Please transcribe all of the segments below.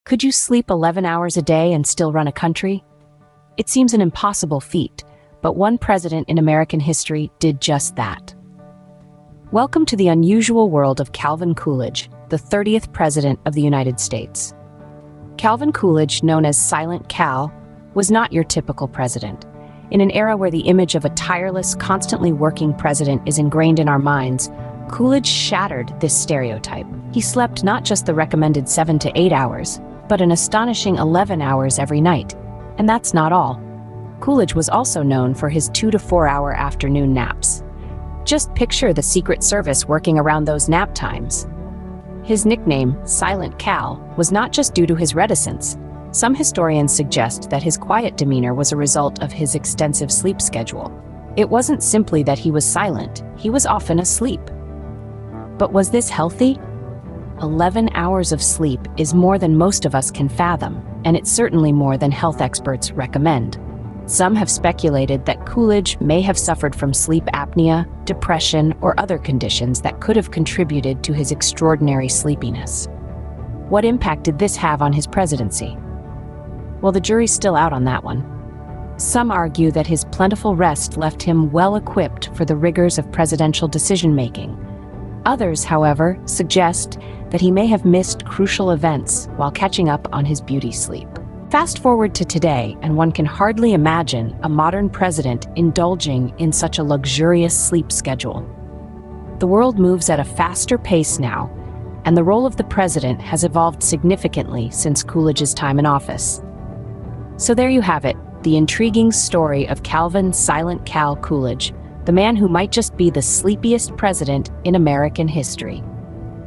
Could you sleep 11 hours a day and still run a country? It seems an impossible feat, but one president in American history did just that. Welcome to the unusual world of Calvin Coolidge, the 30th President of the United States. Calvin Coolidge, known as Silent Cal, was not your typical president. In an era where the image of a tireless, constantly working president is ingrained in our minds, Coolidge shattered this stereotype. He slept not just the recommended 7 to 8 hours, but an astonishing 11 hours every night. And that's not all. Coolidge was also known for his 2 to 4 hour afternoon naps. Just picture the Secret Service working around those nap times. His nickname, Silent Cal, was not just due to his reticence. Some historians suggest that his quiet demeanor was a result of his extensive sleep schedule. It wasn't simply that he was silent, he was often asleep. But was this healthy? 11 hours of sleep is more than most of us can fathom, and it's certainly more than health experts recommend. Some have speculated that Coolidge may have suffered from sleep apnea, depression, or other conditions that could have contributed to his extraordinary sleepiness. What impact did this have on his presidency? Well, the jury's still out on that one. Some argue that his plentiful rest left him well-equipped for the rigors of presidential decision-making. Others, however, suggest that he may have missed crucial events while catching up on his beauty sleep. Fast forward to today, and one can hardly imagine a modern president indulging in such a luxurious sleep schedule. The world moves at a faster pace now, and the role of the president has evolved significantly since Coolidge's time in office. So there you have it, the intriguing story of Calvin Silent Cal Coolidge, the man who might just be the sleepiest president in American history.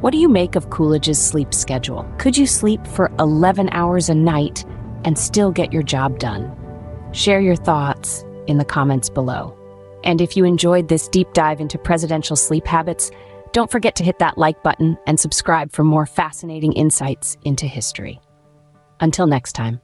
What do you make of Coolidge's sleep schedule? Could you sleep for 11 hours a night and still get your job done? Share your thoughts in the comments below. And if you enjoyed this deep dive into presidential sleep habits, don't forget to hit that like button and subscribe for more fascinating insights into history. Until next time.